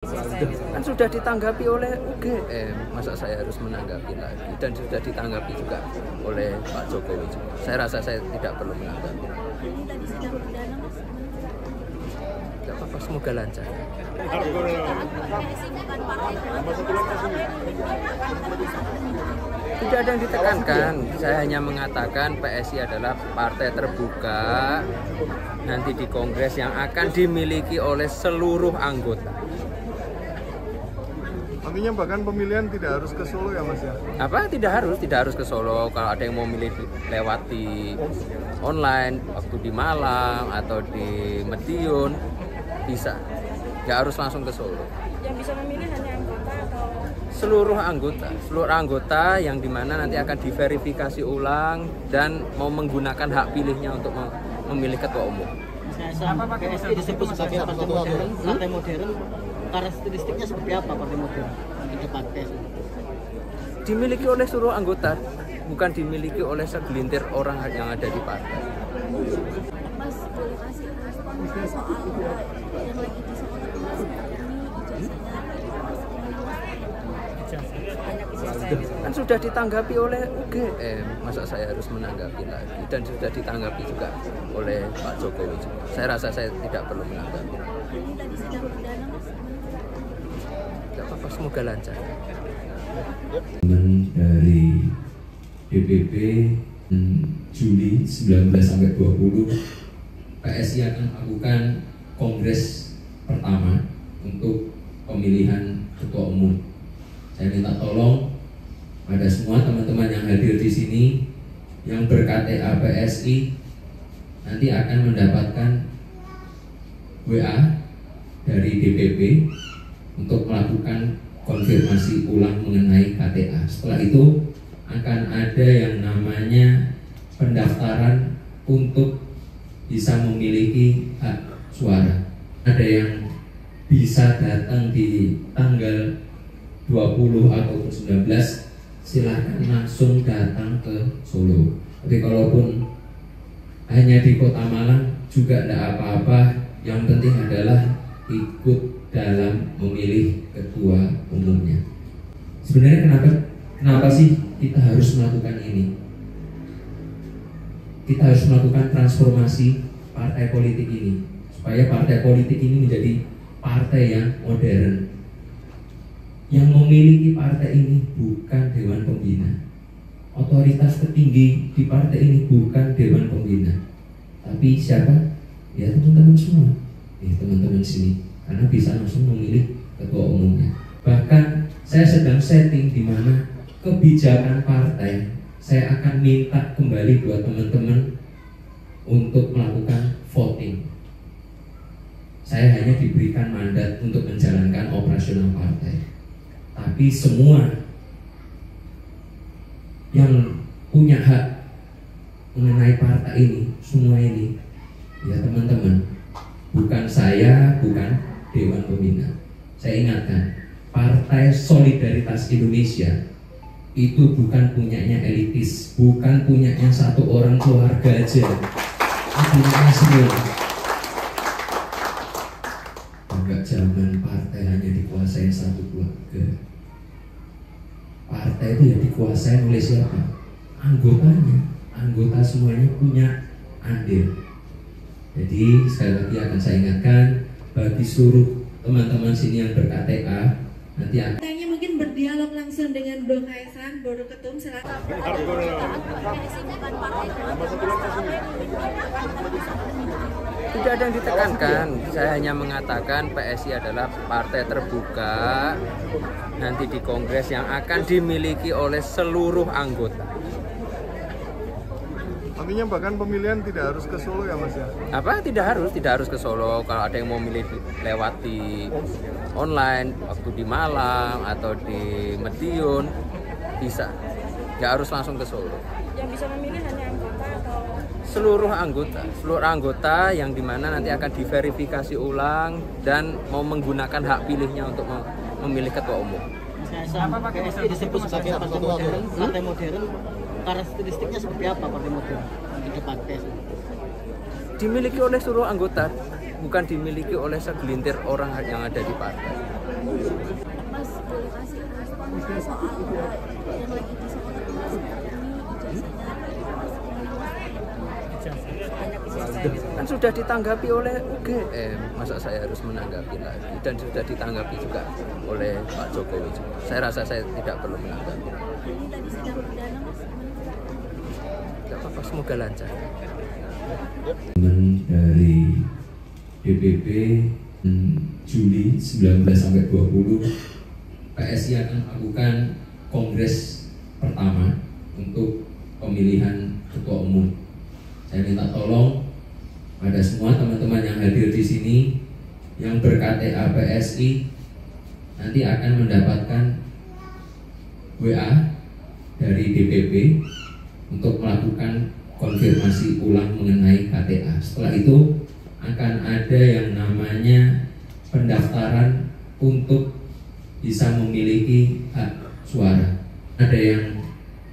Kan sudah ditanggapi oleh UGM, masa saya harus menanggapi lagi, dan sudah ditanggapi juga oleh Pak Jokowi juga. Saya rasa saya tidak perlu menanggapi. Ini tadi sidang perdana, Mas. Tidak apa-apa, semoga lancar. Tidak ada yang ditekankan, saya hanya mengatakan PSI adalah partai terbuka nanti di Kongres yang akan dimiliki oleh seluruh anggota. Artinya bahkan pemilihan tidak harus ke Solo ya Mas ya? Apa? Tidak harus ke Solo. Kalau ada yang mau milih lewat di online, waktu di Malang atau di Madiun, bisa. Nggak harus langsung ke Solo. Yang bisa memilih hanya anggota atau Seluruh anggota yang dimana nanti akan diverifikasi ulang dan mau menggunakan hak pilihnya untuk memilih ketua umum. Apa PSI disebut sebagai partai modern? Partai modern, karakteristiknya seperti apa partai modern di depan PSI? Dimiliki oleh seluruh anggota, bukan dimiliki oleh segelintir orang yang ada di partai. Mas boleh kasih respon soal yang lagi disorot Mas ini ijazahnya Kan sudah ditanggapi oleh UGM, masa saya harus menanggapi lagi, dan sudah ditanggapi juga oleh Pak Jokowi juga. Saya rasa saya tidak perlu menanggapi. ini tadi sidang perdana, Mas. Tidak apa-apa, semoga lancar. Dari DPP Juli 19 sampai 20 PSI akan melakukan kongres pertama untuk pemilihan ketua umum. Saya minta tolong pada semua teman-teman yang hadir di sini yang ber-KTA PSI nanti akan mendapatkan WA dari DPP untuk melakukan konfirmasi ulang mengenai KTA. Setelah itu akan ada yang namanya pendaftaran untuk bisa memiliki hak suara. Ada yang bisa datang di tanggal 20 atau 19, silahkan langsung datang ke Solo. Tapi kalaupun hanya di Kota Malang juga tidak apa-apa. Yang penting adalah ikut dalam memilih ketua umumnya. Sebenarnya kenapa sih kita harus melakukan ini? Kita harus melakukan transformasi partai politik ini supaya partai politik ini menjadi partai yang modern. Yang memiliki partai ini bukan Dewan Pembina. Otoritas tertinggi di partai ini bukan Dewan Pembina. Tapi siapa? Ya teman-teman semua. Teman-teman sini. Karena bisa langsung memilih ketua umumnya. Bahkan saya sedang setting di mana kebijakan partai saya akan minta kembali buat teman-teman untuk melakukan voting. Saya hanya diberikan mandat untuk menjalankan operasional partai. Tapi semua yang punya hak mengenai partai ini, semua ini, ya teman-teman, bukan saya, bukan Dewan Pembina. Saya ingatkan, Partai Solidaritas Indonesia itu bukan punyanya elitis, bukan punyanya satu orang keluarga aja, punyanya semua. Enggak zaman partai hanya dikuasai satu keluarga. Partai itu yang dikuasai oleh siapa? Anggotanya. Anggota semuanya punya andil. Jadi sekali lagi akan saya ingatkan bagi seluruh teman-teman sini yang ber-KTA nanti akan Tanya mungkin berdialog langsung dengan Bro Kaisang, Bro Ketum, silakan. Tidak ada yang ditekankan, saya hanya mengatakan PSI adalah partai terbuka nanti di Kongres yang akan dimiliki oleh seluruh anggota. Artinya bahkan pemilihan tidak harus ke Solo ya Mas ya? Apa? Tidak harus ke Solo. Kalau ada yang mau milih lewat di online, waktu di Malang atau di Madiun, bisa. Nggak harus langsung ke Solo. Yang bisa memilih hanya anggota atau Seluruh anggota yang dimana nanti akan diverifikasi ulang dan mau menggunakan hak pilihnya untuk memilih ketua umum. Apa PSI disebut sebagai partai modern? Partai modern, karakteristiknya seperti apa partai modern di depan PSI? Dimiliki oleh seluruh anggota, bukan dimiliki oleh segelintir orang yang ada di partai. soal yang lagi disorot mas ini ijazahnya Kan sudah ditanggapi oleh UGM, masa saya harus menanggapi lagi, dan sudah ditanggapi juga oleh Pak Jokowi juga. Saya rasa saya tidak perlu menanggapi. ini tadi sidang perdana mas. Tidak apa-apa, semoga lancar. Dari DPP Juli 19 sampai 20 PSI akan melakukan kongres pertama untuk pemilihan ketua umum. Saya minta tolong pada semua teman-teman yang hadir di sini yang ber-KTA PSI nanti akan mendapatkan WA dari DPP untuk melakukan konfirmasi ulang mengenai KTA. Setelah itu akan ada yang namanya pendaftaran untuk bisa memiliki hak suara. Ada yang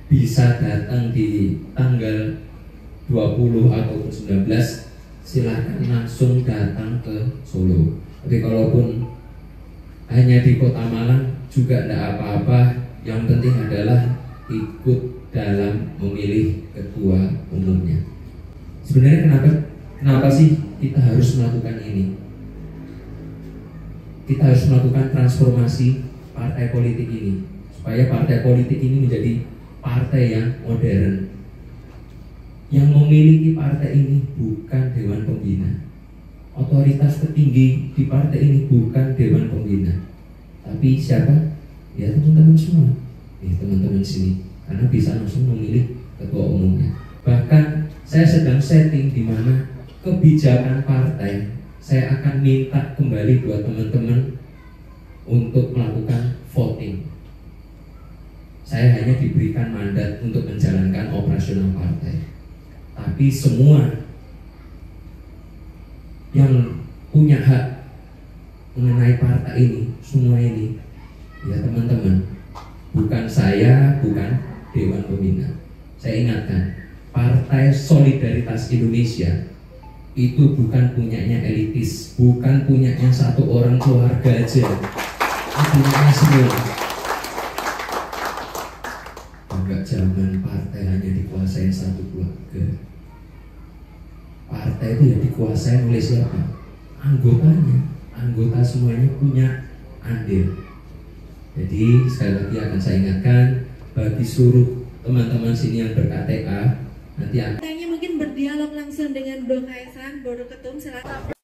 bisa datang di tanggal 20 ataupun 19, silahkan langsung datang ke Solo. Tapi kalaupun hanya di Kota Malang juga tidak apa-apa. Yang penting adalah ikut dalam memilih ketua umumnya. Sebenarnya kenapa sih kita harus melakukan ini? Kita harus melakukan transformasi partai politik ini supaya partai politik ini menjadi partai yang modern. Yang memiliki partai ini bukan Dewan Pembina. Otoritas tertinggi di partai ini bukan Dewan Pembina. Tapi siapa? Ya teman-teman semua. Teman-teman sini. Karena bisa langsung memilih ketua umumnya. Bahkan saya sedang setting di mana kebijakan partai saya akan minta kembali buat teman-teman untuk melakukan voting. Saya hanya diberikan mandat untuk menjalankan operasional partai. Tapi semua yang punya hak mengenai partai ini, semua ini, ya teman-teman, bukan saya, bukan Dewan Pembina. Saya ingatkan, Partai Solidaritas Indonesia itu bukan punyanya elitis, bukan punyanya satu orang keluarga aja, punyanya semua. Agak zaman partai hanya dikuasai satu keluarga. Partai itu ya dikuasai oleh siapa? Anggotanya. Anggota semuanya punya andil. Jadi sekali lagi akan saya ingatkan bagi seluruh teman-teman sini yang ber-KTA nanti akan mungkin berdialog langsung dengan Bro Kaisang, Bro Ketum, silakan.